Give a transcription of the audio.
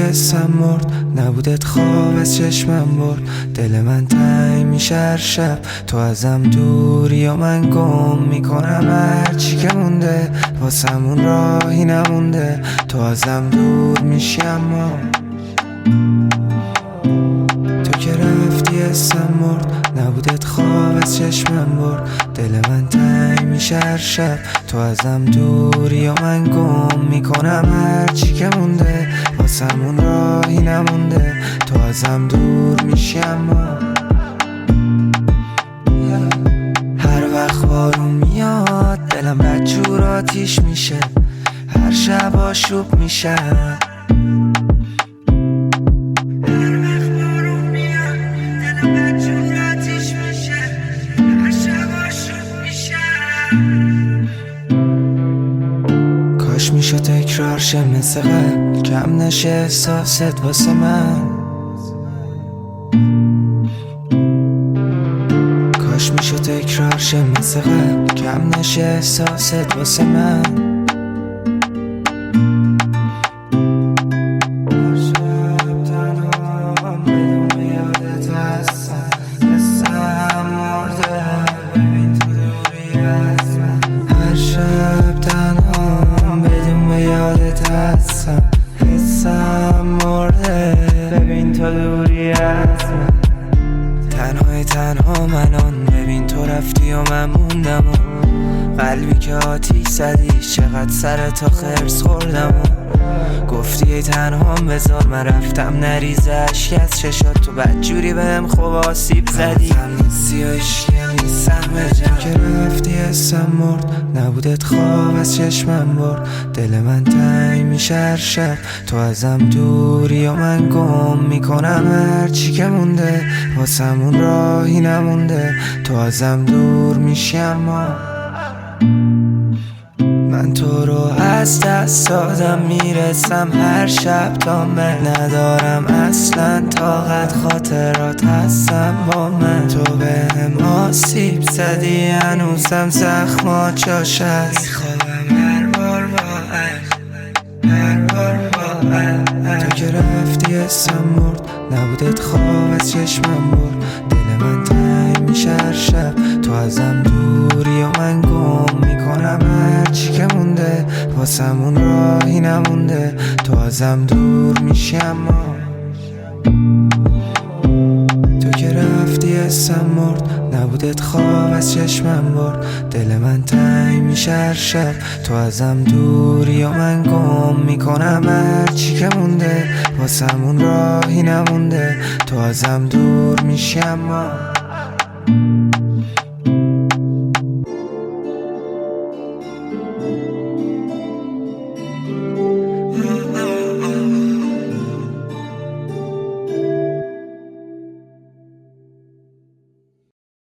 حسم مرد، نبودت خواب از چشمم برد. دل من تنگ میشه هر شب، تو ازم دوری و من گم میکنم هرچی که مونده. واسمون راهی نمونده، تو ازم دور میشی اما تو که رفتی حسم مرد، نبودت خواب از چشمم برد. دل من تنگ میشه هر شب، تو ازم دوری و من گم میکنم هرچی که مونده. واسمون راهی نمونده، تو ازم دور میشی اما هر وقت بارون میاد دلم بدجور آتیش میشه، هر شب آشوب میشه. کاش میشد تکرار شه مثل قبل، کم نشه احساست واسه من. کاش میشد تکرار شه مثل قبل، کم نشه احساست واسه من. هر شب تنهام بدون به یادت هستم، حسم مرده ببین تو دوری از من. تنها منان ببین تو رفتی و من موندم و قلبی که آتیش زدی چقدر سر تا خرس خوردم و گفتی ای تنهام بذار من رفتم نریزه اشک از چشات، تو بدجوری بهم خوب آسیب زدی. نیستی و عشقی نیستم به جمع که رفتی حسم مرد، نبودت خواب از چشمم برد. دل من تنگ میشه هر شب، تو ازم دوری و من گم میکنم هرچی که مونده. واسمون راهی نمونده، تو ازم دور میشی اما من تو رو از دست دادم میرسم هر شب تا من ندارم اصلا طاقت، خاطرات هستم با من. تو بهم آسیب زدی هنوزم زخمات جاش هست، میخوابم هر بار با تو که رفتی حسم مرد، نبودت خواب از چشمم برد. دل من تنگ میشه هر شب، تو ازم دوری و من گم میکنم هرچی که مونده. واسمون راهی نمونده، تو ازم دور میشی اما تو که رفتی حسم مرد، نبودت خواب از چشمم برد. دل من تنگ میشه هر شب، تو ازم دوری و من گم میکنم هرچی که مونده. واسمون راهی نمونده، تو ازم دور میشی اما